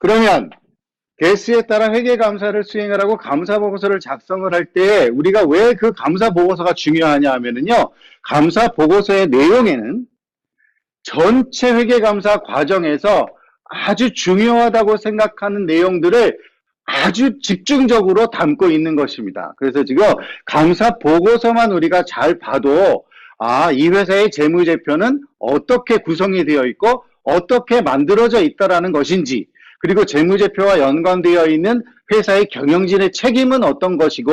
그러면 개수에 따라 회계감사를 수행을 하고 감사보고서를 작성을 할 때 우리가 왜 그 감사보고서가 중요하냐 하면은요, 감사보고서의 내용에는 전체 회계감사 과정에서 아주 중요하다고 생각하는 내용들을 아주 집중적으로 담고 있는 것입니다. 그래서 지금 감사보고서만 우리가 잘 봐도 이 회사의 재무제표는 어떻게 구성이 되어 있고 어떻게 만들어져 있다라는 것인지, 그리고 재무제표와 연관되어 있는 회사의 경영진의 책임은 어떤 것이고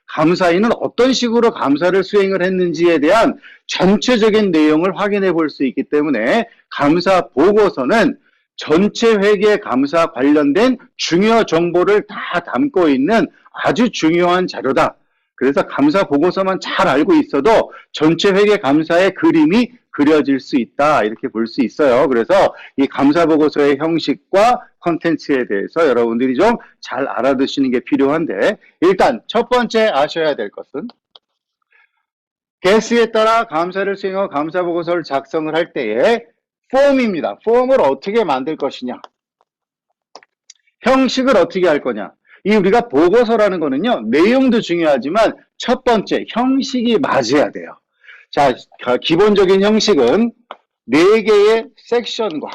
감사인은 어떤 식으로 감사를 수행을 했는지에 대한 전체적인 내용을 확인해 볼 수 있기 때문에 감사보고서는 전체 회계 감사 관련된 중요 정보를 다 담고 있는 아주 중요한 자료다. 그래서 감사보고서만 잘 알고 있어도 전체 회계 감사의 그림이 그려질 수 있다, 이렇게 볼 수 있어요. 그래서 이 감사보고서의 형식과 컨텐츠에 대해서 여러분들이 좀 잘 알아두시는 게 필요한데, 일단 첫 번째 아셔야 될 것은 개수에 따라 감사를 수행하고 감사보고서를 작성을 할 때의 폼입니다. 폼을 어떻게 만들 것이냐, 형식을 어떻게 할 거냐. 이 우리가 보고서라는 거는요, 내용도 중요하지만 첫 번째 형식이 맞아야 돼요. 자, 기본적인 형식은 4개의 섹션과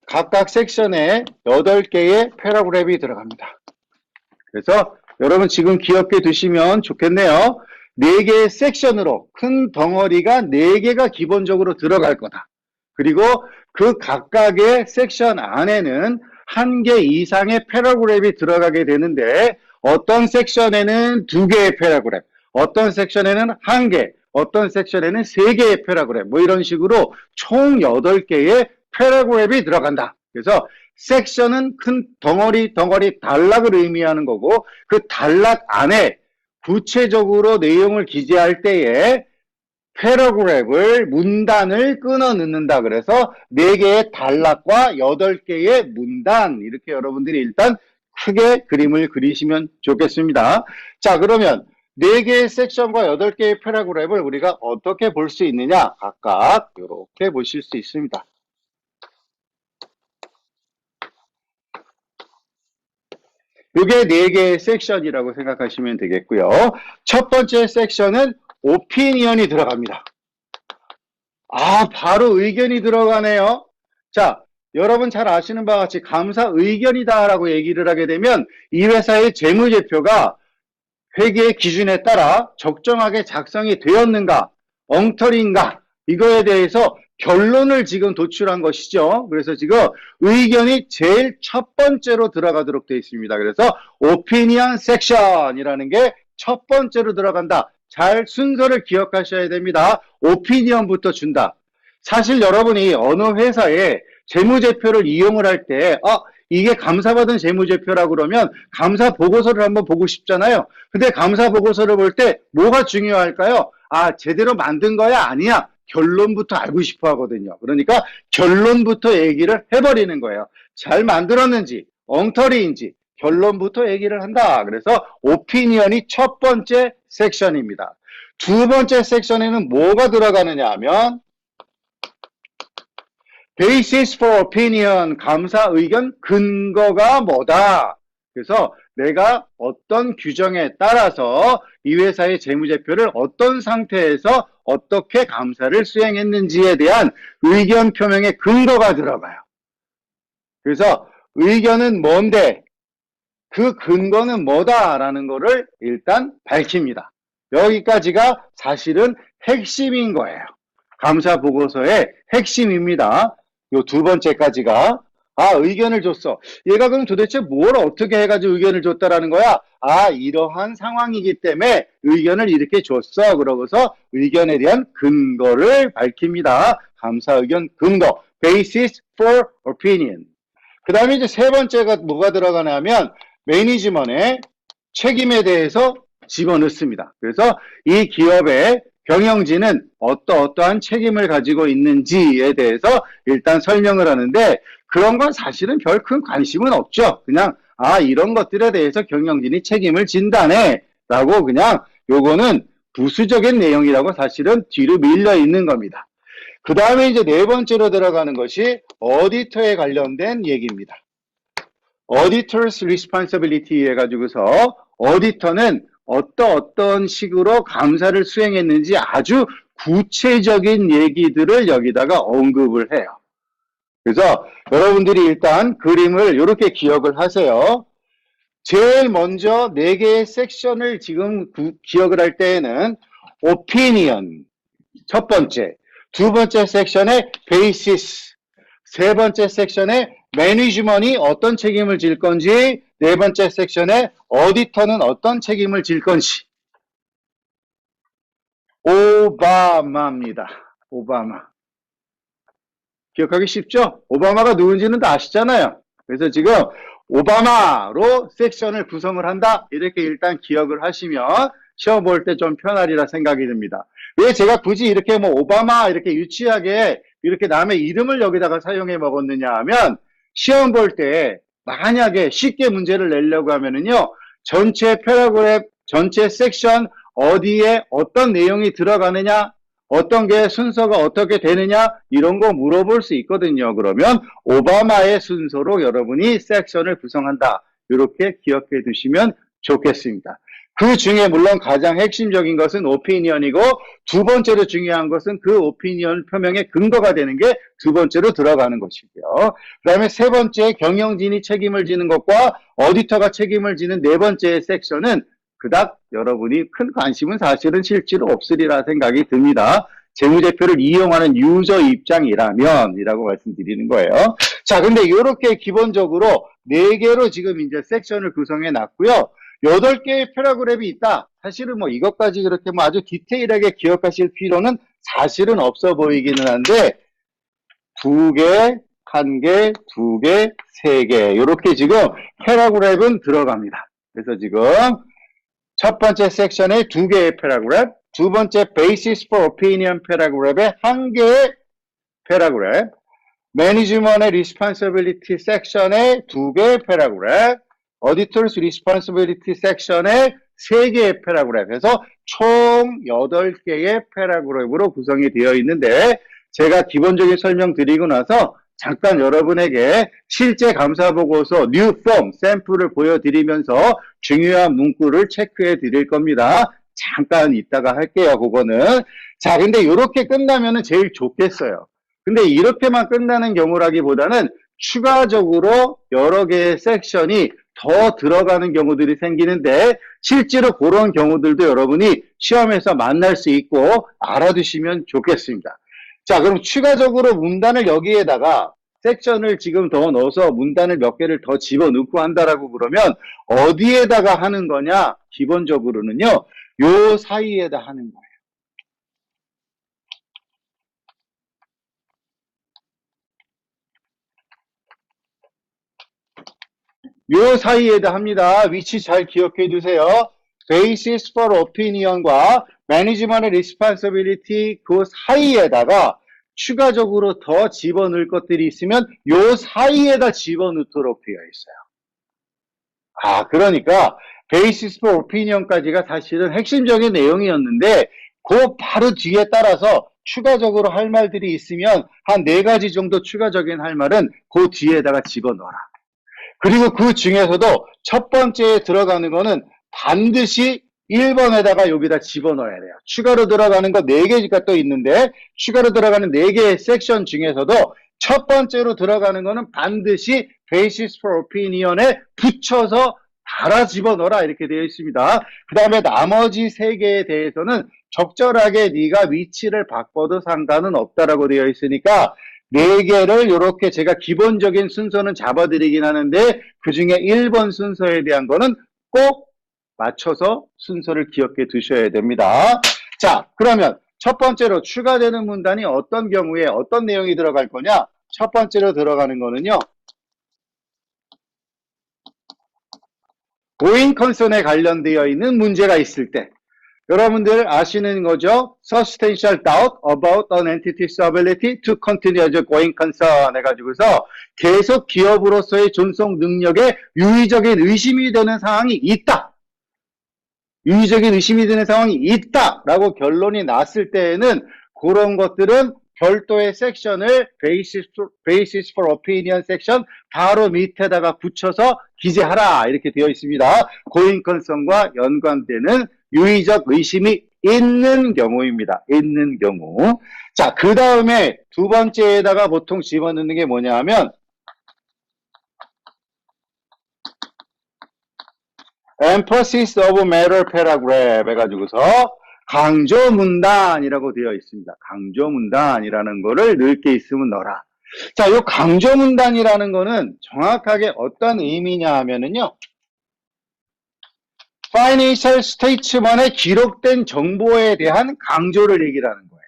각각 섹션에 8개의 패러그래프가 들어갑니다. 그래서 여러분 지금 기억해 두시면 좋겠네요. 4개의 섹션으로 큰 덩어리가 4개가 기본적으로 들어갈 거다. 그리고 그 각각의 섹션 안에는 1개 이상의 패러그래프가 들어가게 되는데, 어떤 섹션에는 2개의 패러그래프, 어떤 섹션에는 1개, 어떤 섹션에는 3개의 패러그래프, 뭐 이런 식으로 총 8개의 패러그래프가 들어간다. 그래서 섹션은 큰 덩어리 단락을 의미하는 거고, 그 단락 안에 구체적으로 내용을 기재할 때에 패러그래프를, 문단을 끊어 넣는다. 그래서 4개의 단락과 8개의 문단, 이렇게 여러분들이 일단 크게 그림을 그리시면 좋겠습니다. 자, 그러면 4개의 섹션과 8개의 패러그래프를 우리가 어떻게 볼 수 있느냐, 각각 이렇게 보실 수 있습니다. 이게 4개의 섹션이라고 생각하시면 되겠고요. 첫 번째 섹션은 오피니언이 들어갑니다. 바로 의견이 들어가네요. 자, 여러분 잘 아시는 바와 같이 감사 의견이다라고 얘기를 하게 되면 이 회사의 재무제표가 회계 기준에 따라 적정하게 작성이 되었는가, 엉터리인가, 이거에 대해서 결론을 지금 도출한 것이죠. 그래서 지금 의견이 제일 첫 번째로 들어가도록 되어 있습니다. 그래서 오피니언 섹션이라는 게 첫 번째로 들어간다. 잘 순서를 기억하셔야 됩니다. 오피니언부터 준다. 사실 여러분이 어느 회사에 재무제표를 이용을 할 때 이게 감사받은 재무제표라고 그러면 감사보고서를 한번 보고 싶잖아요. 근데 감사보고서를 볼 때 뭐가 중요할까요? 제대로 만든 거야? 아니야? 결론부터 알고 싶어 하거든요. 그러니까 결론부터 얘기를 해버리는 거예요. 잘 만들었는지, 엉터리인지 결론부터 얘기를 한다. 그래서 오피니언이 첫 번째 섹션입니다. 두 번째 섹션에는 뭐가 들어가느냐 하면 Basis for Opinion, 감사 의견 근거가 뭐다. 그래서 내가 어떤 규정에 따라서 이 회사의 재무제표를 어떤 상태에서 어떻게 감사를 수행했는지에 대한 의견 표명의 근거가 들어가요. 그래서 의견은 뭔데, 그 근거는 뭐다라는 거를 일단 밝힙니다. 여기까지가 사실은 핵심인 거예요. 감사보고서의 핵심입니다. 요 두 번째까지가 의견을 줬어. 얘가 그럼 도대체 뭘 어떻게 해가지고 의견을 줬다라는 거야? 이러한 상황이기 때문에 의견을 이렇게 줬어. 그러고서 의견에 대한 근거를 밝힙니다. 감사 의견 근거, basis for opinion. 그 다음에 이제 세 번째가 뭐가 들어가냐면 매니지먼트의 책임에 대해서 집어넣습니다. 그래서 이 기업의 경영진은 어떠한 책임을 가지고 있는지에 대해서 일단 설명을 하는데, 그런 건 사실은 별 큰 관심은 없죠. 그냥 이런 것들에 대해서 경영진이 책임을 진다네 라고, 그냥 요거는 부수적인 내용이라고 사실은 뒤로 밀려 있는 겁니다. 그 다음에 이제 네 번째로 들어가는 것이 어디터에 관련된 얘기입니다. Auditor's Responsibility 해가지고서 어디터는 어떤 식으로 감사를 수행했는지 아주 구체적인 얘기들을 여기다가 언급을 해요. 그래서 여러분들이 일단 그림을 이렇게 기억을 하세요. 제일 먼저 4개의 섹션을 지금 기억을 할 때에는 opinion, 첫 번째, 두 번째 섹션의 basis, 세 번째 섹션의 management이 어떤 책임을 질 건지, 네 번째 섹션의 auditor는 어떤 책임을 질 건지. 오바마입니다. 오바마. 기억하기 쉽죠? 오바마가 누군지는 다 아시잖아요. 그래서 지금 오바마로 섹션을 구성을 한다. 이렇게 일단 기억을 하시면 시험 볼 때 좀 편하리라 생각이 듭니다. 왜 제가 굳이 이렇게 뭐 오바마 이렇게 유치하게 이렇게 남의 이름을 여기다가 사용해 먹었느냐 하면 시험 볼 때 만약에 쉽게 문제를 내려고 하면은요. 전체 패러그래프, 전체 섹션 어디에 어떤 내용이 들어가느냐, 어떤 게 순서가 어떻게 되느냐 이런 거 물어볼 수 있거든요. 그러면 오바마의 순서로 여러분이 섹션을 구성한다. 이렇게 기억해 두시면 좋겠습니다. 그 중에 물론 가장 핵심적인 것은 오피니언이고 두 번째로 중요한 것은 그 오피니언 표명의 근거가 되는 게 두 번째로 들어가는 것이고요. 그 다음에 세 번째 경영진이 책임을 지는 것과 어디터가 책임을 지는 네 번째 섹션은 그닥 여러분이 큰 관심은 사실은 실제로 없으리라 생각이 듭니다. 재무제표를 이용하는 유저 입장이라면 이라고 말씀드리는 거예요. 자, 근데 이렇게 기본적으로 4개로 지금 이제 섹션을 구성해 놨고요. 8개의 패러그래프이 있다. 사실은 뭐 이것까지 그렇게 뭐 아주 디테일하게 기억하실 필요는 사실은 없어 보이기는 한데 2개, 1개, 2개, 3개 이렇게 지금 패러그래프는 들어갑니다. 그래서 지금 첫 번째 섹션에 2개의 패러그래프, 두 번째 basis for opinion 패러그래프에 1개의 패러그래프, management의 responsibility 섹션에 2개의 패러그래프, auditor's responsibility 섹션에 3개의 패러그래프 해서 총 8개의 패러그래프로 구성이 되어 있는데 제가 기본적인 설명 드리고 나서 잠깐 여러분에게 실제 감사보고서 뉴 폼 샘플을 보여드리면서 중요한 문구를 체크해 드릴 겁니다. 잠깐 이따가 할게요. 그거는. 자, 근데 이렇게 끝나면은 제일 좋겠어요. 근데 이렇게만 끝나는 경우라기보다는 추가적으로 여러 개의 섹션이 더 들어가는 경우들이 생기는데 실제로 그런 경우들도 여러분이 시험에서 만날 수 있고 알아두시면 좋겠습니다. 자, 그럼 추가적으로 문단을 여기에다가 섹션을 지금 더 넣어서 문단을 몇 개를 더 집어넣고 한다라고 그러면 어디에다가 하는 거냐? 기본적으로는요. 요 사이에다 하는 거예요. 요 사이에다 합니다. 위치 잘 기억해 두세요. Basis for Opinion과 Management의 Responsibility 그 사이에다가 추가적으로 더 집어넣을 것들이 있으면 요 사이에다 집어넣도록 되어 있어요. 아, 그러니까 Basis for Opinion까지가 사실은 핵심적인 내용이었는데 그 바로 뒤에 따라서 추가적으로 할 말들이 있으면 한 4가지 정도 추가적인 할 말은 그 뒤에다가 집어넣어라. 그리고 그 중에서도 첫 번째에 들어가는 거는 반드시 1번에다가 여기다 집어넣어야 돼요. 추가로 들어가는 거 4개가 또 있는데 추가로 들어가는 4개의 섹션 중에서도 첫 번째로 들어가는 거는 반드시 Basis for Opinion에 붙여서 달아 집어넣어라 이렇게 되어 있습니다. 그 다음에 나머지 3개에 대해서는 적절하게 네가 위치를 바꿔도 상관은 없다라고 되어 있으니까 4개를 이렇게 제가 기본적인 순서는 잡아드리긴 하는데 그 중에 1번 순서에 대한 거는 꼭 맞춰서 순서를 기억해 두셔야 됩니다. 자, 그러면 첫 번째로 추가되는 문단이 어떤 경우에 어떤 내용이 들어갈 거냐? 첫 번째로 들어가는 거는요. going concern에 관련되어 있는 문제가 있을 때 여러분들 아시는 거죠? Substantial doubt about an entity's ability to continue as a going concern 해가지고서 계속 기업으로서의 존속 능력에 유의적인 의심이 되는 상황이 있다. 유의적인 의심이 드는 상황이 있다라고 결론이 났을 때에는 그런 것들은 별도의 섹션을 basis for opinion 섹션 바로 밑에다가 붙여서 기재하라 이렇게 되어 있습니다. 고인권성과 연관되는 유의적 의심이 있는 경우입니다. 있는 경우. 자, 그 다음에 두 번째에다가 보통 집어넣는 게 뭐냐 하면 emphasis of matter paragraph 해가지고서 강조 문단이라고 되어 있습니다. 강조 문단이라는 거를 넓게 있으면 넣어라. 자, 이 강조 문단이라는 거는 정확하게 어떤 의미냐 하면은요. 파이낸셜 스테이트먼에 기록된 정보에 대한 강조를 얘기를 하는 거예요.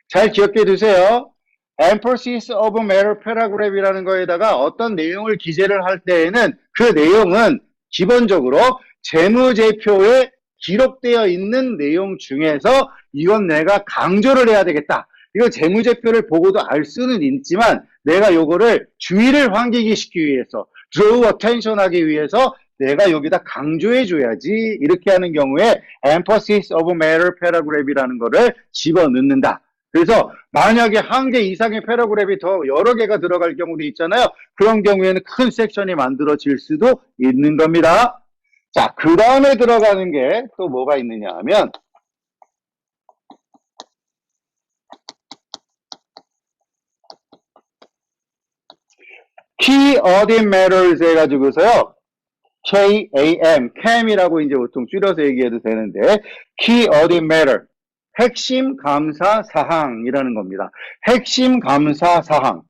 잘 기억해 두세요. emphasis of matter paragraph이라는 거에다가 어떤 내용을 기재를 할 때에는 그 내용은 기본적으로 재무제표에 기록되어 있는 내용 중에서 이건 내가 강조를 해야 되겠다. 이거 재무제표를 보고도 알 수는 있지만 내가 요거를 주의를 환기시키기 위해서 draw attention 하기 위해서 내가 여기다 강조해 줘야지 이렇게 하는 경우에 emphasis of matter paragraph이라는 거를 집어넣는다. 그래서 만약에 한 개 이상의 패러그래프이 더 여러 개가 들어갈 경우도 있잖아요. 그런 경우에는 큰 섹션이 만들어질 수도 있는 겁니다. 자, 그 다음에 들어가는 게 또 뭐가 있느냐 하면 Key Audit Matters 해가지고서요. KAM, CAM이라고 이제 보통 줄여서 얘기해도 되는데 Key Audit Matter, 핵심 감사 사항이라는 겁니다. 핵심 감사 사항.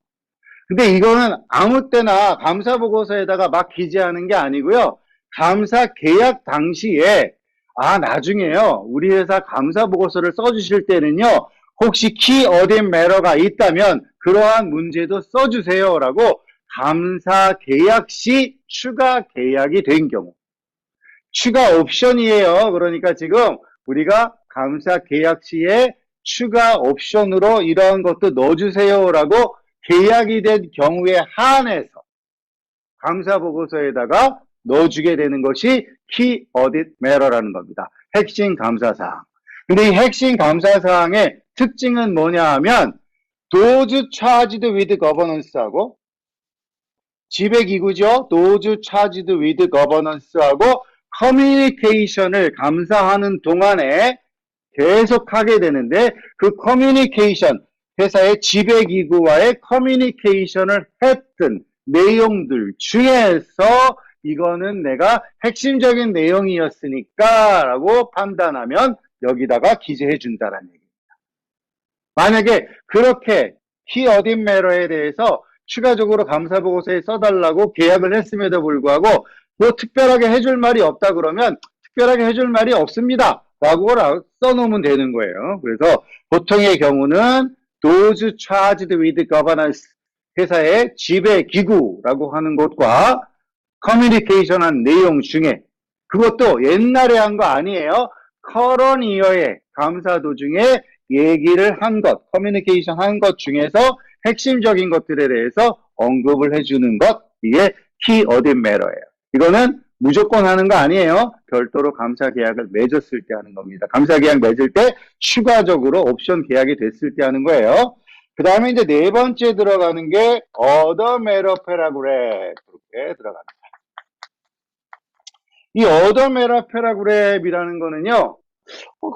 근데 이거는 아무 때나 감사 보고서에다가 막 기재하는 게 아니고요. 감사 계약 당시에 나중에요. 우리 회사 감사 보고서를 써주실 때는요. 혹시 키 어딘 매러가 있다면 그러한 문제도 써주세요라고 감사 계약 시 추가 계약이 된 경우. 추가 옵션이에요. 그러니까 지금 우리가 감사 계약 시에 추가 옵션으로 이러한 것도 넣어주세요라고 계약이 된 경우에 한해서 감사 보고서에다가 넣어주게 되는 것이 Key Audit Matter라는 겁니다. 핵심 감사사항. 근데 이 핵심 감사사항의 특징은 뭐냐 하면 Those charged with governance하고 지배기구죠. Those charged with governance하고 커뮤니케이션을 감사하는 동안에 계속하게 되는데 그 커뮤니케이션, 회사의 지배기구와의 커뮤니케이션을 했던 내용들 중에서 이거는 내가 핵심적인 내용이었으니까 라고 판단하면 여기다가 기재해 준다는 얘기입니다. 만약에 그렇게 키 어딘 매러에 대해서 추가적으로 감사보고서에 써달라고 계약을 했음에도 불구하고 뭐 특별하게 해줄 말이 없다 그러면 특별하게 해줄 말이 없습니다 라고 써놓으면 되는 거예요. 그래서 보통의 경우는 Those charged with governance, 회사의 지배기구라고 하는 것과 커뮤니케이션한 내용 중에 그것도 옛날에 한 거 아니에요. 커런 이어의 감사 도중에 얘기를 한 것, 커뮤니케이션 한 것 중에서 핵심적인 것들에 대해서 언급을 해주는 것, 이게 키 어딘 매러예요. 이거는 무조건 하는 거 아니에요. 별도로 감사 계약을 맺었을 때 하는 겁니다. 감사 계약 맺을 때 추가적으로 옵션 계약이 됐을 때 하는 거예요. 그 다음에 이제 네 번째 들어가는 게 Other Matter Paragraph 이렇게 들어갑니다. 이 Other Matter Paragraph이라는 거는요.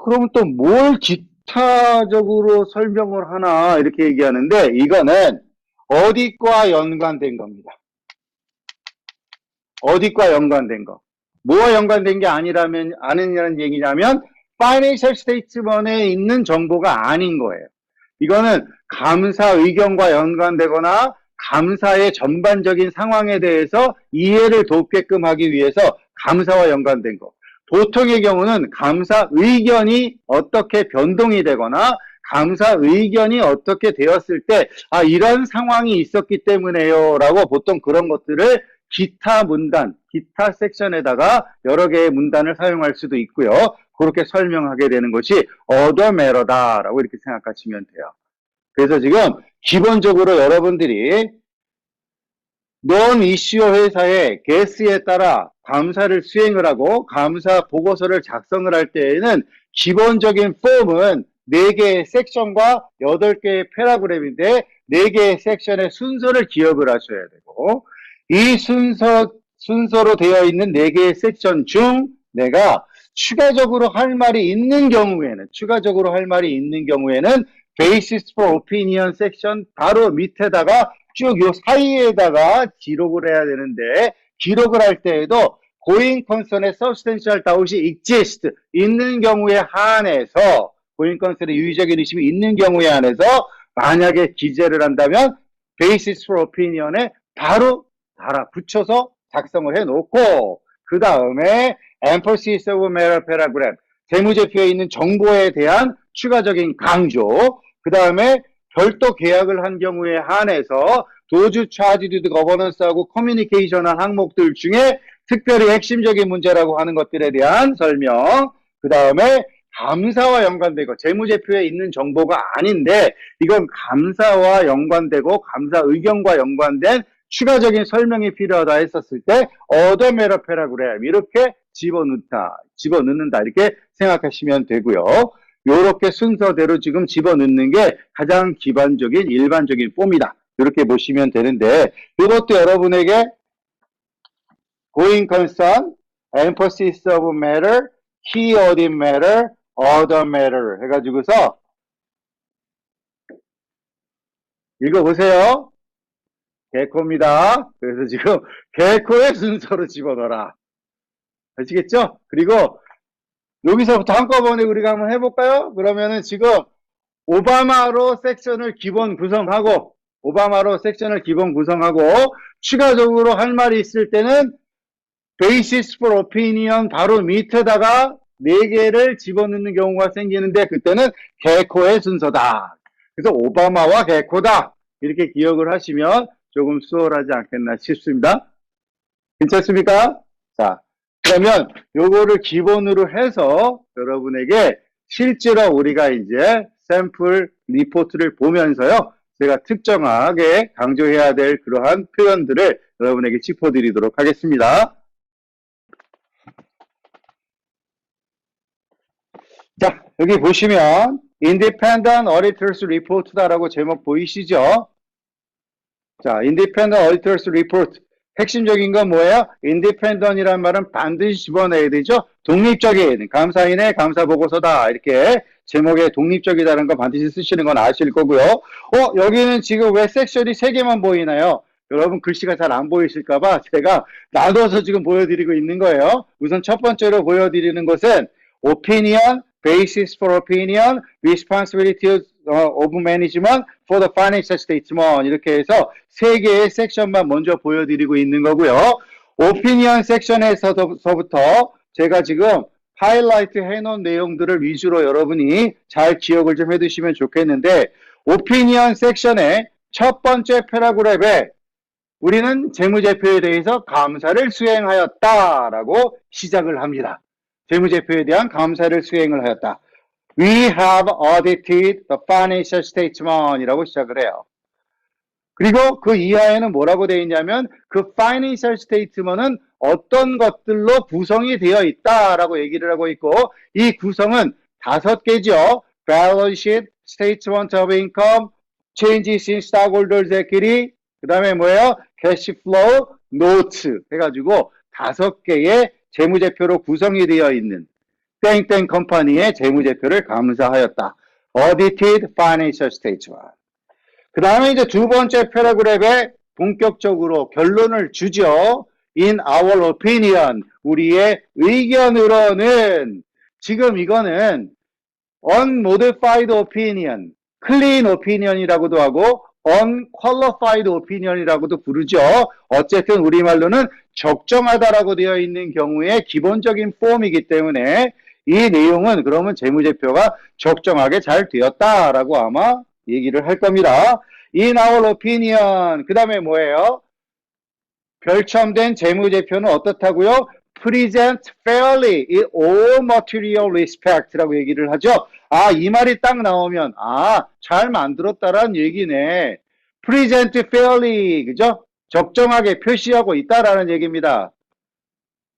그러면 또 뭘 기타적으로 설명을 하나 이렇게 얘기하는데 이거는 어디과 연관된 겁니다. 어디과 연관된 거. 뭐와 연관된 게 아니라는 얘기냐면 파이낸셜 스테이트먼트에 있는 정보가 아닌 거예요. 이거는 감사 의견과 연관되거나 감사의 전반적인 상황에 대해서 이해를 돕게끔 하기 위해서 감사와 연관된 거. 보통의 경우는 감사 의견이 어떻게 변동이 되거나 감사 의견이 어떻게 되었을 때 이런 상황이 있었기 때문에요 라고 보통 그런 것들을 기타 문단, 기타 섹션에다가 여러 개의 문단을 사용할 수도 있고요. 그렇게 설명하게 되는 것이 Other Matter다라고 이렇게 생각하시면 돼요. 그래서 지금 기본적으로 여러분들이 non-issue 회사의 개수에 따라 감사를 수행을 하고 감사 보고서를 작성을 할 때에는 기본적인 폼은 4개의 섹션과 8개의 패러그램인데 4개의 섹션의 순서를 기억을 하셔야 되고 이 순서로 되어 있는 4개의 섹션 중 내가 추가적으로 할 말이 있는 경우에는 Basis for Opinion 섹션 바로 밑에다가 쭉 요 사이에다가 기록을 해야 되는데 기록을 할 때에도 going concern의 substantial doubt이 exist 있는 경우에 한해서 going concern의 유의적인 의심이 있는 경우에 한해서 만약에 기재를 한다면 basis for opinion에 바로 붙여서 작성을 해놓고 그 다음에 emphasis of matter paragraph 재무제표에 있는 정보에 대한 추가적인 강조 그 다음에 별도 계약을 한 경우에 한해서 도주 차지드 거버넌스하고 커뮤니케이션한 항목들 중에 특별히 핵심적인 문제라고 하는 것들에 대한 설명 그 다음에 감사와 연관되고 재무제표에 있는 정보가 아닌데 이건 감사와 연관되고 감사 의견과 연관된 추가적인 설명이 필요하다 했었을 때 other matter paragraph 이렇게 집어넣는다 이렇게 생각하시면 되고요. 이렇게 순서대로 지금 집어넣는 게 가장 기본적인 일반적인 폼이다. 이렇게 보시면 되는데 이것도 여러분에게 going concern, emphasis of matter, key audit matter, other matter 해가지고서 읽어보세요. 개코입니다. 그래서 지금 개코의 순서로 집어넣어라. 아시겠죠? 그리고 여기서부터 한꺼번에 우리가 한번 해볼까요? 그러면은 지금 오바마로 섹션을 기본 구성하고 추가적으로 할 말이 있을 때는 basis for opinion 바로 밑에다가 4개를 집어넣는 경우가 생기는데 그때는 개코의 순서다. 그래서 오바마와 개코다. 이렇게 기억을 하시면 조금 수월하지 않겠나 싶습니다. 괜찮습니까? 자, 그러면 요거를 기본으로 해서 여러분에게 실제로 우리가 이제 샘플 리포트를 보면서요. 제가 특정하게 강조해야 될 그러한 표현들을 여러분에게 짚어드리도록 하겠습니다. 자, 여기 보시면 Independent Auditors Report다라고 제목 보이시죠? 자, Independent Auditors Report 핵심적인 건 뭐예요? Independent이란 말은 반드시 집어내야 되죠? 독립적인 감사인의 감사보고서다. 이렇게 제목에 독립적이다는 거 반드시 쓰시는 건 아실 거고요. 여기는 지금 왜 섹션이 3개만 보이나요? 여러분 글씨가 잘 안 보이실까봐 제가 나눠서 지금 보여드리고 있는 거예요. 우선 첫 번째로 보여드리는 것은 Opinion, Basis for Opinion, Responsibility of Management for the Financial Statement 이렇게 해서 3개의 섹션만 먼저 보여드리고 있는 거고요. Opinion 섹션에서부터 제가 지금 하이라이트 해놓은 내용들을 위주로 여러분이 잘 기억을 좀 해두시면 좋겠는데 Opinion 섹션의 첫 번째 패러그래프에 우리는 재무제표에 대해서 감사를 수행하였다라고 시작을 합니다. 재무제표에 대한 감사를 수행을 하였다. We have audited the financial statement 이라고 시작을 해요. 그리고 그 이하에는 뭐라고 되어 있냐면 그 financial statement은 어떤 것들로 구성이 되어 있다라고 얘기를 하고 있고 이 구성은 5개죠. balance sheet, statement of income, changes in stockholders equity, 그 다음에 뭐예요? cash flow, notes 해가지고 5개의 재무제표로 구성이 되어 있는 땡땡 컴퍼니의 재무제표를 감사하였다. Audited Financial Statement. 그 다음에 이제 두 번째 패러그래프에 본격적으로 결론을 주죠. In our opinion, 우리의 의견으로는 지금 이거는 unmodified opinion, clean opinion이라고도 하고 unqualified opinion이라고도 부르죠. 어쨌든 우리말로는 적정하다라고 되어 있는 경우에 기본적인 폼이기 때문에 이 내용은 그러면 재무제표가 적정하게 잘 되었다라고 아마 얘기를 할 겁니다. In our opinion, 그 다음에 뭐예요? 별첨된 재무제표는 어떻다고요? Present fairly in all material respect라고 얘기를 하죠. 이 말이 딱 나오면 잘 만들었다라는 얘기네. Present fairly, 그죠? 적정하게 표시하고 있다라는 얘기입니다.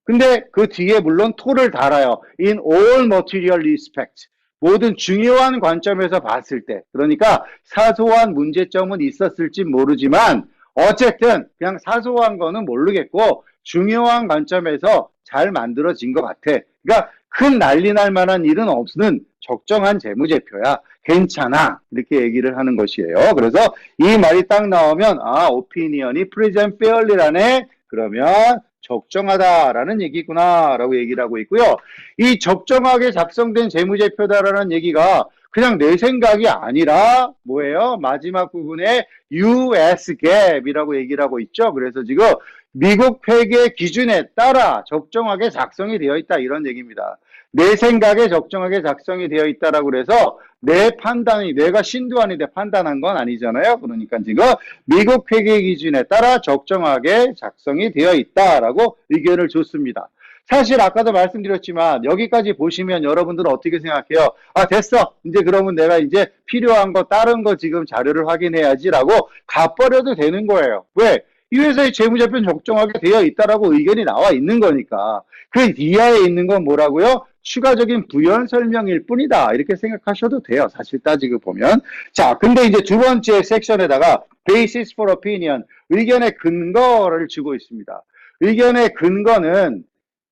근데 그 뒤에 물론 to를 달아요. In all material respect. 모든 중요한 관점에서 봤을 때, 그러니까 사소한 문제점은 있었을지 모르지만 어쨌든 그냥 사소한 거는 모르겠고 중요한 관점에서 잘 만들어진 것 같아. 그러니까 큰 난리 날 만한 일은 없는 적정한 재무제표야. 괜찮아. 이렇게 얘기를 하는 것이에요. 그래서 이 말이 딱 나오면 opinion이 present fairly라네. 그러면 적정하다라는 얘기구나 라고 얘기를 하고 있고요. 이 적정하게 작성된 재무제표다라는 얘기가 그냥 내 생각이 아니라 뭐예요? 마지막 부분에 US GAAP이라고 얘기를 하고 있죠. 그래서 지금 미국 회계 기준에 따라 적정하게 작성이 되어 있다 이런 얘기입니다. 내 생각에 적정하게 작성이 되어 있다라고 그래서 내 판단이 내가 신두환인데 판단한 건 아니잖아요. 그러니까 지금 미국 회계 기준에 따라 적정하게 작성이 되어 있다라고 의견을 줬습니다. 사실 아까도 말씀드렸지만 여기까지 보시면 여러분들은 어떻게 생각해요? 됐어. 이제 그러면 내가 이제 필요한 거 다른 거 지금 자료를 확인해야지라고 가버려도 되는 거예요. 왜? 이 회사의 재무제표는 적정하게 되어 있다라고 의견이 나와 있는 거니까. 그 이하에 있는 건 뭐라고요? 추가적인 부연 설명일 뿐이다. 이렇게 생각하셔도 돼요. 사실 따지고 보면. 자, 근데 이제 두 번째 섹션에다가 basis for opinion, 의견의 근거를 주고 있습니다. 의견의 근거는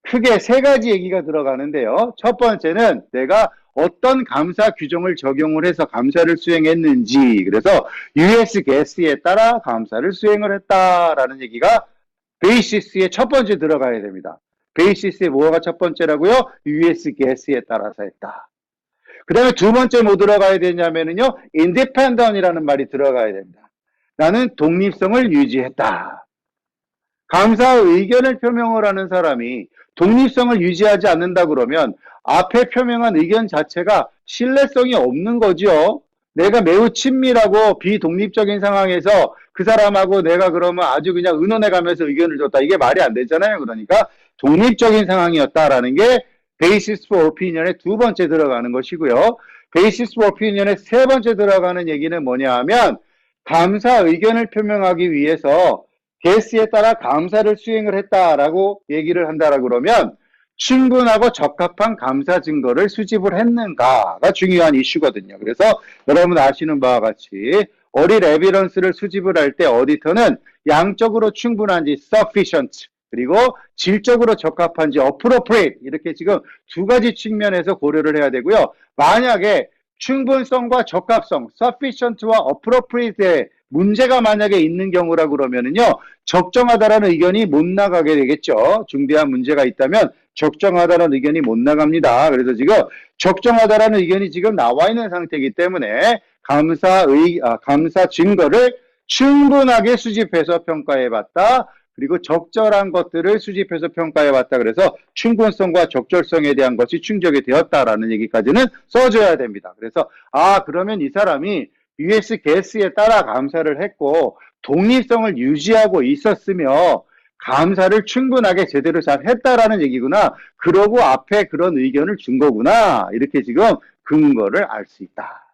크게 세 가지 얘기가 들어가는데요. 첫 번째는 내가 어떤 감사 규정을 적용을 해서 감사를 수행했는지, 그래서 US GAAP에 따라 감사를 수행을 했다라는 얘기가 베이시스의 첫 번째 들어가야 됩니다. 베이시스의 뭐가 첫 번째라고요? US GAAP에 따라서 했다. 그 다음에 두 번째 뭐 들어가야 되냐면요, independent이라는 말이 들어가야 됩니다. 나는 독립성을 유지했다. 감사 의견을 표명을 하는 사람이 독립성을 유지하지 않는다 그러면 앞에 표명한 의견 자체가 신뢰성이 없는 거죠. 내가 매우 친밀하고 비독립적인 상황에서 그 사람하고 내가 그러면 아주 그냥 의논해 가면서 의견을 줬다. 이게 말이 안 되잖아요. 그러니까 독립적인 상황이었다라는 게 베이시스 포 오피니언의 두 번째 들어가는 것이고요. 베이시스 포 오피니언의 세 번째 들어가는 얘기는 뭐냐 하면 감사 의견을 표명하기 위해서 게스에 따라 감사를 수행을 했다라고 얘기를 한다라고 그러면 충분하고 적합한 감사 증거를 수집을 했는가가 중요한 이슈거든요. 그래서 여러분 아시는 바와 같이 어릿 에비던스를 수집을 할 때 어디터는 양적으로 충분한지 sufficient 그리고 질적으로 적합한지 appropriate 이렇게 지금 두 가지 측면에서 고려를 해야 되고요. 만약에 충분성과 적합성 sufficient와 appropriate에 문제가 만약에 있는 경우라 그러면은요, 적정하다라는 의견이 못 나가게 되겠죠. 중대한 문제가 있다면 적정하다라는 의견이 못 나갑니다. 그래서 지금 적정하다라는 의견이 지금 나와 있는 상태이기 때문에 감사 증거를 충분하게 수집해서 평가해봤다. 그리고 적절한 것들을 수집해서 평가해봤다. 그래서 충분성과 적절성에 대한 것이 충족이 되었다라는 얘기까지는 써줘야 됩니다. 그래서 그러면 이 사람이 US GAAP에 따라 감사를 했고 독립성을 유지하고 있었으며 감사를 충분하게 제대로 잘 했다라는 얘기구나. 그러고 앞에 그런 의견을 준 거구나. 이렇게 지금 근거를 알 수 있다.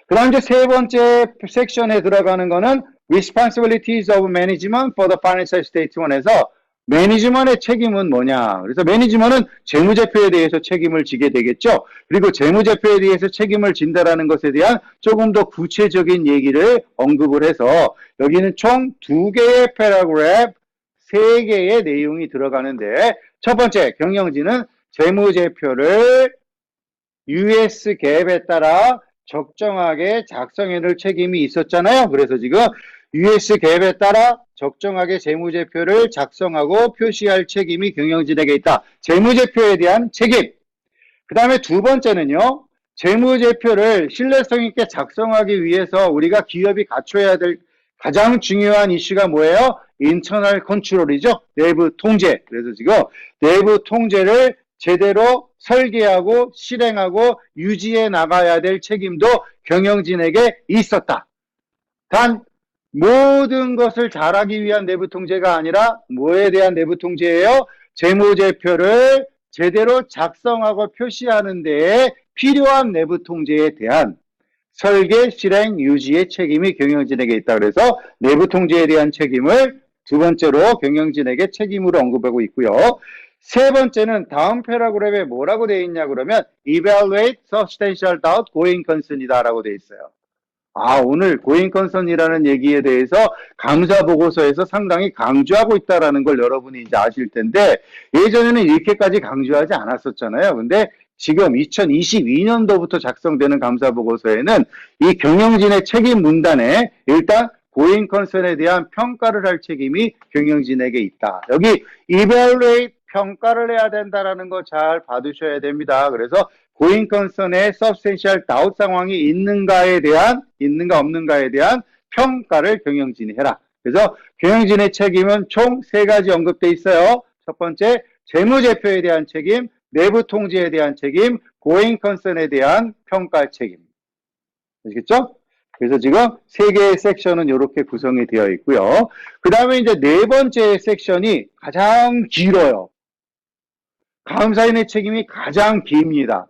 그 다음 이제 세 번째 섹션에 들어가는 거는 Responsibilities of Management for the Financial Statement에서 매니지먼트의 책임은 뭐냐. 그래서 매니지먼트는 재무제표에 대해서 책임을 지게 되겠죠. 그리고 재무제표에 대해서 책임을 진다라는 것에 대한 조금 더 구체적인 얘기를 언급을 해서 여기는 총 2개의 패러그래프, 3개의 내용이 들어가는데 첫 번째 경영진은 재무제표를 US GAAP에 따라 적정하게 작성해낼 책임이 있었잖아요. 그래서 지금 US GAAP에 따라 적정하게 재무제표를 작성하고 표시할 책임이 경영진에게 있다. 재무제표에 대한 책임. 그 다음에 두 번째는요. 재무제표를 신뢰성 있게 작성하기 위해서 우리가 기업이 갖춰야 될 가장 중요한 이슈가 뭐예요? 인터널 컨트롤이죠. 내부 통제. 그래서 지금 내부 통제를 제대로 설계하고 실행하고 유지해 나가야 될 책임도 경영진에게 있었다. 단 모든 것을 잘하기 위한 내부 통제가 아니라 뭐에 대한 내부 통제예요? 재무제표를 제대로 작성하고 표시하는 데에 필요한 내부 통제에 대한 설계, 실행, 유지의 책임이 경영진에게 있다. 그래서 내부 통제에 대한 책임을 두 번째로 경영진에게 책임으로 언급하고 있고요. 세 번째는 다음 패러그램에 뭐라고 되어 있냐 그러면 evaluate substantial doubt going concern이다라고 되어 있어요. 오늘 going concern이라는 얘기에 대해서 감사 보고서에서 상당히 강조하고 있다라는 걸 여러분이 이제 아실 텐데 예전에는 이렇게까지 강조하지 않았었잖아요. 근데 지금 2022년도부터 작성되는 감사 보고서에는 이 경영진의 책임 문단에 일단 going concern에 대한 평가를 할 책임이 경영진에게 있다. 여기 evaluate 평가를 해야 된다라는 거 잘 봐두셔야 됩니다. 그래서 going concern의 substantial doubt 상황이 있는가 없는가에 대한 평가를 경영진이 해라. 그래서 경영진의 책임은 총 세 가지 언급돼 있어요. 첫 번째, 재무제표에 대한 책임, 내부 통제에 대한 책임, going concern에 대한 평가 책임. 아시겠죠? 그래서 지금 세 개의 섹션은 이렇게 구성이 되어 있고요. 그 다음에 이제 네 번째 섹션이 가장 길어요. 감사인의 책임이 가장 깁니다.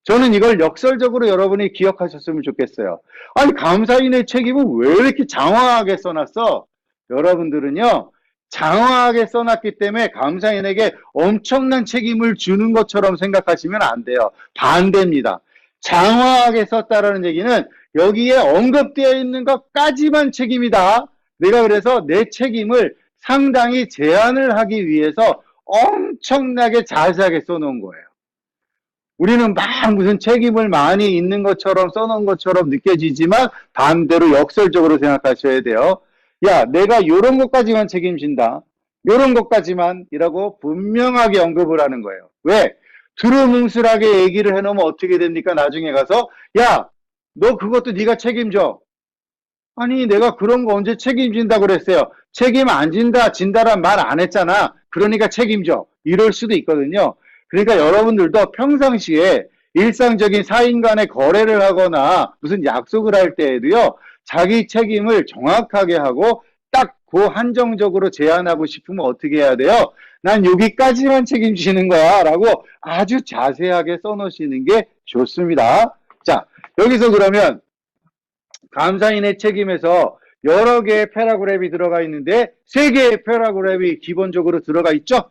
저는 이걸 역설적으로 여러분이 기억하셨으면 좋겠어요. 아니, 감사인의 책임은 왜 이렇게 장황하게 써놨어? 여러분들은요, 장황하게 써놨기 때문에 감사인에게 엄청난 책임을 주는 것처럼 생각하시면 안 돼요. 반대입니다. 장황하게 썼다라는 얘기는 여기에 언급되어 있는 것까지만 책임이다. 내가 그래서 내 책임을 상당히 제한을 하기 위해서 엄청나게 자세하게 써놓은 거예요. 우리는 막 무슨 책임을 많이 있는 것처럼 써놓은 것처럼 느껴지지만 반대로 역설적으로 생각하셔야 돼요. 야, 내가 요런 것까지만 책임진다. 요런 것까지만 이라고 분명하게 언급을 하는 거예요. 왜? 두루뭉술하게 얘기를 해놓으면 어떻게 됩니까? 나중에 가서 야, 너 그것도 네가 책임져. 아니, 내가 그런 거 언제 책임진다 그랬어요. 책임 안 진다란 말 안 했잖아. 그러니까 책임져. 이럴 수도 있거든요. 그러니까 여러분들도 평상시에 일상적인 사인 간의 거래를 하거나 무슨 약속을 할 때에도요, 자기 책임을 정확하게 하고 딱 그 한정적으로 제한하고 싶으면 어떻게 해야 돼요? 난 여기까지만 책임지는 거야 라고 아주 자세하게 써놓으시는 게 좋습니다. 자, 여기서 그러면 감사인의 책임에서 여러 개의 패러그램이 들어가 있는데 세 개의 패러그램이 기본적으로 들어가 있죠.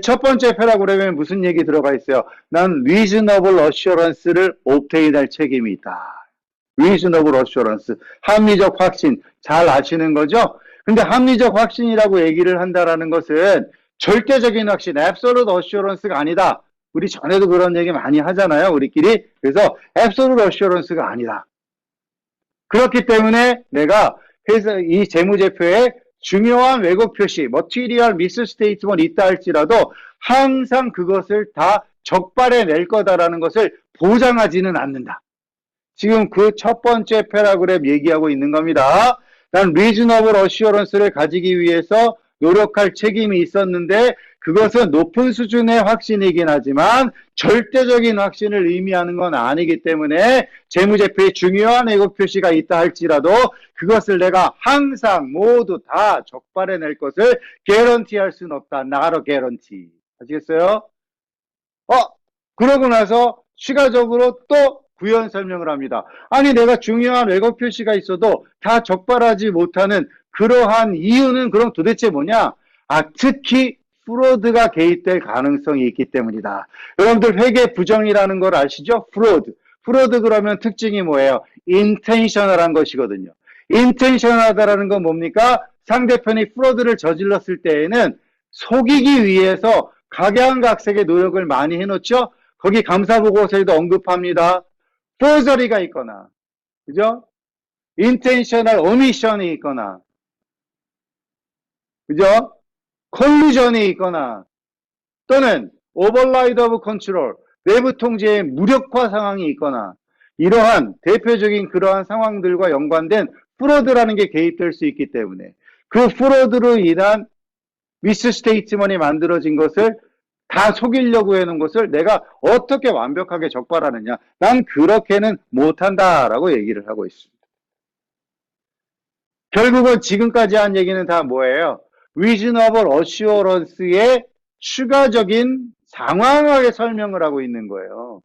첫 번째 패러그램에 무슨 얘기 들어가 있어요? 난 reasonable assurance를 obtain 할 책임이 있다. reasonable assurance, 합리적 확신, 잘 아시는 거죠? 근데 합리적 확신이라고 얘기를 한다라는 것은 절대적인 확신, absolute assurance가 아니다. 우리 전에도 그런 얘기 많이 하잖아요, 우리끼리. 그래서 absolute assurance가 아니다. 그렇기 때문에 내가 이 재무제표에 중요한 왜곡 표시, material misstatement이 있다 할지라도 항상 그것을 다 적발해낼 거다라는 것을 보장하지는 않는다. 지금 그 첫 번째 패러그램 얘기하고 있는 겁니다. 난 reasonable assurance를 가지기 위해서 노력할 책임이 있었는데 그것은 높은 수준의 확신이긴 하지만 절대적인 확신을 의미하는 건 아니기 때문에 재무제표에 중요한 왜곡 표시가 있다 할지라도 그것을 내가 항상 모두 다 적발해낼 것을 개런티할 수는 없다. not a guarantee. 아시겠어요? 그러고 나서 추가적으로 또 부연 설명을 합니다. 아니, 내가 중요한 왜곡 표시가 있어도 다 적발하지 못하는 그러한 이유는 그럼 도대체 뭐냐? 특히 프로드가 개입될 가능성이 있기 때문이다. 여러분들 회계 부정이라는 걸 아시죠? 프로드 그러면 특징이 뭐예요? intentional한 것이거든요. intentional하다라는 건 뭡니까? 상대편이 프로드를 저질렀을 때에는 속이기 위해서 각양각색의 노력을 많이 해놓죠? 거기 감사보고서에도 언급합니다. forgery가 있거나, 그죠? intentional omission이 있거나, 그죠? collusion이 있거나, 또는 override of control, 내부 통제의 무력화 상황이 있거나, 이러한 대표적인 그러한 상황들과 연관된 프로드라는 게 개입될 수 있기 때문에 그 프로드로 인한 미스스테이트먼이 만들어진 것을 다 속이려고 해놓은 것을 내가 어떻게 완벽하게 적발하느냐. 난 그렇게는 못한다라고 얘기를 하고 있습니다. 결국은 지금까지 한 얘기는 다 뭐예요? reasonable assurance의 추가적인 상황하게 설명을 하고 있는 거예요.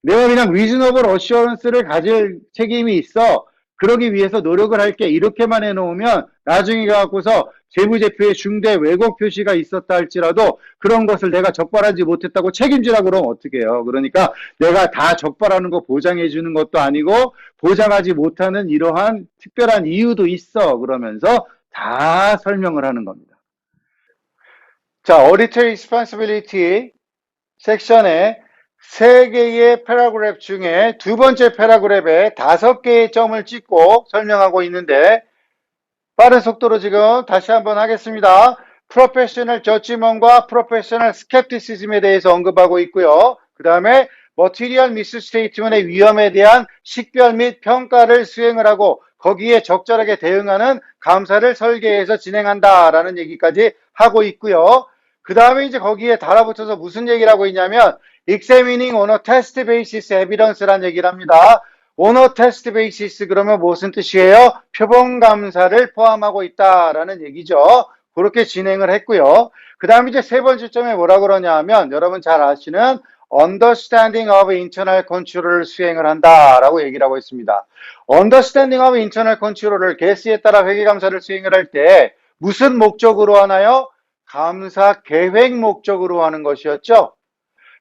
내가 그냥 reasonable assurance를 가질 책임이 있어. 그러기 위해서 노력을 할게. 이렇게만 해놓으면 나중에 가고서 재무제표에 중대 왜곡 표시가 있었다 할지라도 그런 것을 내가 적발하지 못했다고 책임지라 그러면 어떻게 해요? 그러니까 내가 다 적발하는 거 보장해 주는 것도 아니고 보장하지 못하는 이러한 특별한 이유도 있어. 그러면서 다 설명을 하는 겁니다. 자, Auditor Responsibility 섹션에 3개의 패러그래프 중에 두 번째 패러그래프에 5개의 점을 찍고 설명하고 있는데 빠른 속도로 지금 다시 한번 하겠습니다. 프로페셔널 저지먼과 프로페셔널 스캡티시즘에 대해서 언급하고 있고요. 그 다음에 머티리얼 미스 스테이트먼의 위험에 대한 식별 및 평가를 수행을 하고 거기에 적절하게 대응하는 감사를 설계해서 진행한다라는 얘기까지 하고 있고요. 그 다음에 이제 거기에 달아붙어서 무슨 얘기를 하고 있냐면 examining on a test basis evidence라는 얘기를 합니다. on a test basis 그러면 무슨 뜻이에요? 표본 감사를 포함하고 있다라는 얘기죠. 그렇게 진행을 했고요. 그 다음에 이제 세 번째 점에 뭐라 그러냐 하면 여러분 잘 아시는 understanding of internal control을 수행을 한다라고 얘기를 하고 있습니다. understanding of internal control을 개수에 따라 회계감사를 수행을 할 때 무슨 목적으로 하나요? 감사 계획 목적으로 하는 것이었죠.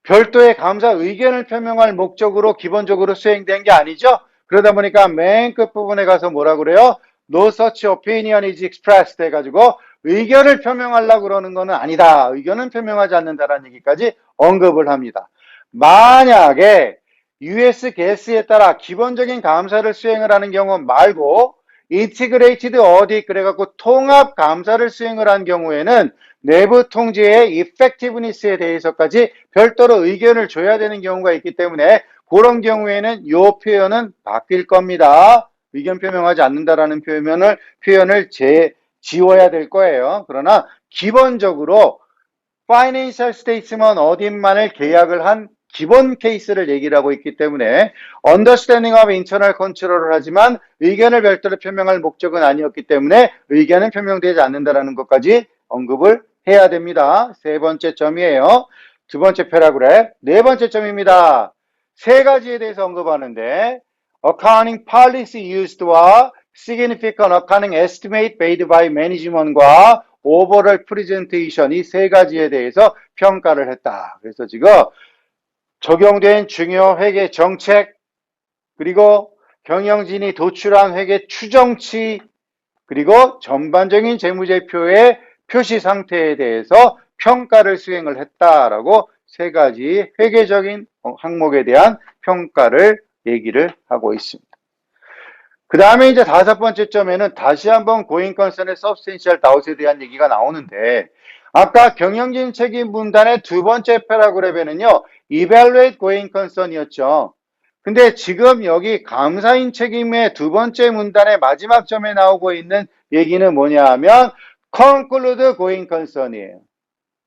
별도의 감사 의견을 표명할 목적으로 기본적으로 수행된 게 아니죠. 그러다 보니까 맨 끝부분에 가서 뭐라 그래요? No such opinion is expressed 해가지고 의견을 표명하려고 그러는 거는 아니다. 의견은 표명하지 않는다라는 얘기까지 언급을 합니다. 만약에 US 개수에 따라 기본적인 감사를 수행을 하는 경우 말고 integrated audit 그래갖고 통합 감사를 수행을 한 경우에는 내부 통제의 effectiveness에 대해서까지 별도로 의견을 줘야 되는 경우가 있기 때문에 그런 경우에는 이 표현은 바뀔 겁니다. 의견 표명하지 않는다라는 표현을 지워야 될 거예요. 그러나 기본적으로 파이낸셜 스테이트먼 어딘만을 계약을 한 기본 케이스를 얘기를 하고 있기 때문에 언더스탠딩 of 인터널 컨트롤을 하지만 의견을 별도로 표명할 목적은 아니었기 때문에 의견은 표명되지 않는다라는 것까지 언급을 해야 됩니다. 세 번째 점이에요. 두 번째 패러그래프. 네 번째 점입니다. 세 가지에 대해서 언급하는데 accounting policy used와 significant accounting estimate made by management과 overall presentation 이 세 가지에 대해서 평가를 했다. 그래서 지금 적용된 중요 회계 정책 그리고 경영진이 도출한 회계 추정치 그리고 전반적인 재무제표의 표시 상태에 대해서 평가를 수행을 했다라고 세 가지 회계적인 항목에 대한 평가를 얘기를 하고 있습니다. 그 다음에 이제 다섯 번째 점에는 다시 한번 고잉 컨선의 substantial doubt에 대한 얘기가 나오는데 아까 경영진 책임 분단의 두 번째 패러그래프에는요 evaluate going concern이었죠. 근데 지금 여기 감사인 책임의 두 번째 문단의 마지막 점에 나오고 있는 얘기는 뭐냐 하면 conclude going concern이에요.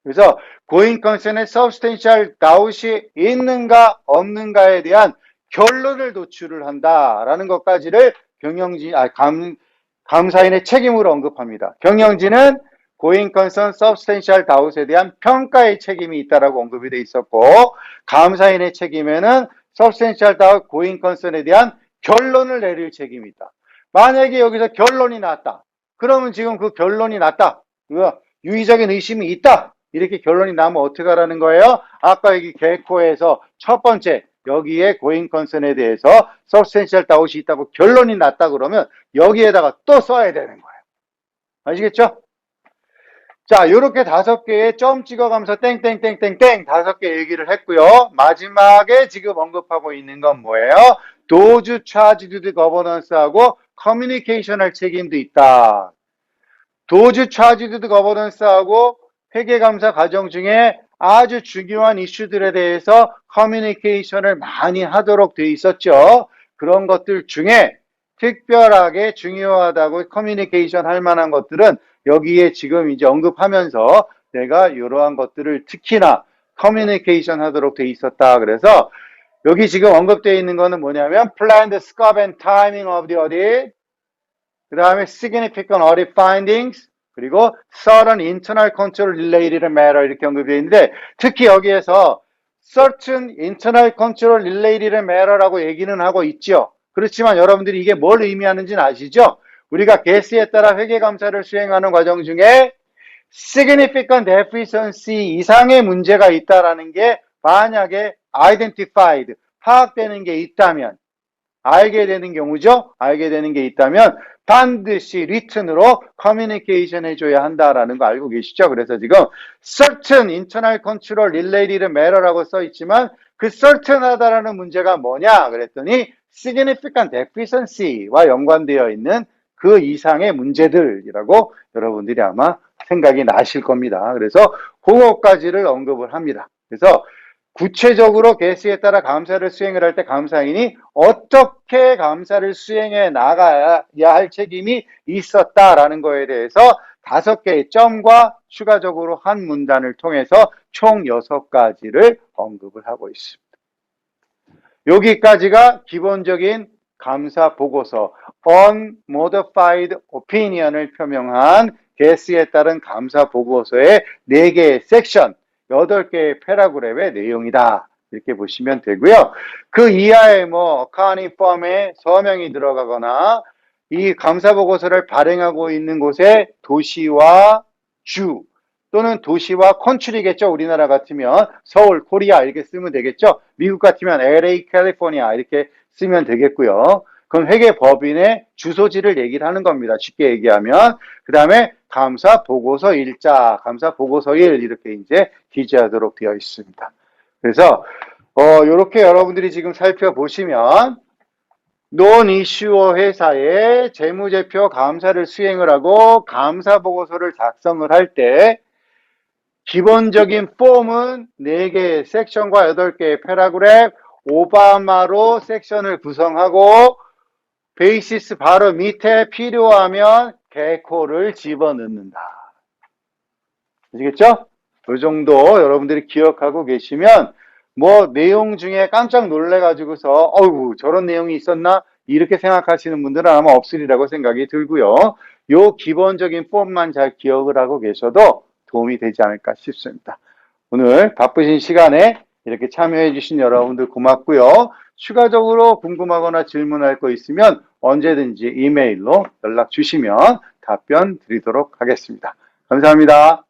그래서 going concern의 substantial doubt이 있는가 없는가에 대한 결론을 도출을 한다라는 것까지를 감사인의 책임으로 언급합니다. 경영진은 going concern substantial doubt에 대한 평가의 책임이 있다라고 언급이 돼 있었고 감사인의 책임에는 substantial doubt going concern에 대한 결론을 내릴 책임이 있다. 만약에 여기서 결론이 났다. 그러면 지금 그 결론이 났다. 유의적인 의심이 있다. 이렇게 결론이 나면 어떻게 하라는 거예요? 아까 여기 개코에서 첫 번째 여기에 고잉 컨선에 대해서 substantial doubt이 있다고 결론이 났다 그러면 여기에다가 또 써야 되는 거예요. 아시겠죠? 자, 요렇게 5개의 점 찍어가면서 땡땡땡땡땡 5개 얘기를 했고요. 마지막에 지금 언급하고 있는 건 뭐예요? 도주 차지드 거버넌스하고 커뮤니케이션 할 책임도 있다. 도주 차지드 거버넌스하고 회계감사 과정 중에 아주 중요한 이슈들에 대해서 커뮤니케이션을 많이 하도록 돼 있었죠. 그런 것들 중에 특별하게 중요하다고 커뮤니케이션 할 만한 것들은 여기에 지금 이제 언급하면서 내가 이러한 것들을 특히나 커뮤니케이션 하도록 돼 있었다. 그래서 여기 지금 언급되어 있는 거는 뭐냐면 planned scope and timing of the audit 그 다음에 significant audit findings 그리고 certain internal control related matter 이렇게 언급되어 있는데 특히 여기에서 certain internal control related matter라고 얘기는 하고 있죠. 그렇지만 여러분들이 이게 뭘 의미하는지는 아시죠? 우리가 개수에 따라 회계감사를 수행하는 과정 중에 significant deficiency 이상의 문제가 있다라는 게 만약에 identified, 파악되는 게 있다면, 알게 되는 경우죠? 알게 되는 게 있다면 반드시 written으로 커뮤니케이션 해줘야 한다라는 거 알고 계시죠? 그래서 지금 certain internal control related matter라고 써 있지만 그 certain하다라는 문제가 뭐냐 그랬더니 significant deficiency와 연관되어 있는 그 이상의 문제들이라고 여러분들이 아마 생각이 나실 겁니다. 그래서 그것까지를 언급을 합니다. 그래서 구체적으로 개수에 따라 감사를 수행을 할 때 감사인이 어떻게 감사를 수행해 나가야 할 책임이 있었다라는 거에 대해서 5개의 점과 추가적으로 한 문단을 통해서 총 6가지를 언급을 하고 있습니다. 여기까지가 기본적인 감사 보고서 unmodified opinion을 표명한 개수에 따른 감사 보고서의 4개의 섹션 8개의 패러그래프의 내용이다. 이렇게 보시면 되고요. 그 이하에 뭐 accounting firm의 서명이 들어가거나 이 감사보고서를 발행하고 있는 곳에 도시와 주 또는 도시와 컨트리겠죠. 우리나라 같으면 서울, 코리아 이렇게 쓰면 되겠죠. 미국 같으면 LA, 캘리포니아 이렇게 쓰면 되겠고요. 그럼 회계법인의 주소지를 얘기를 하는 겁니다. 쉽게 얘기하면. 그 다음에 감사 보고서 일자, 감사 보고서일 이렇게 이제 기재하도록 되어 있습니다. 그래서 이렇게 여러분들이 지금 살펴보시면 논이슈어 회사의 재무제표 감사를 수행을 하고 감사 보고서를 작성을 할 때 기본적인 폼은 4개의 섹션과 8개의 패러그래프 오바마로 섹션을 구성하고 베이시스 바로 밑에 필요하면 개코를 집어넣는다. 아시겠죠? 이 정도 여러분들이 기억하고 계시면 뭐 내용 중에 깜짝 놀래가지고서 어이구 저런 내용이 있었나? 이렇게 생각하시는 분들은 아마 없으리라고 생각이 들고요. 요 기본적인 폼만 잘 기억을 하고 계셔도 도움이 되지 않을까 싶습니다. 오늘 바쁘신 시간에 이렇게 참여해 주신 여러분들 고맙고요. 추가적으로 궁금하거나 질문할 거 있으면 언제든지 이메일로 연락 주시면 답변 드리도록 하겠습니다. 감사합니다.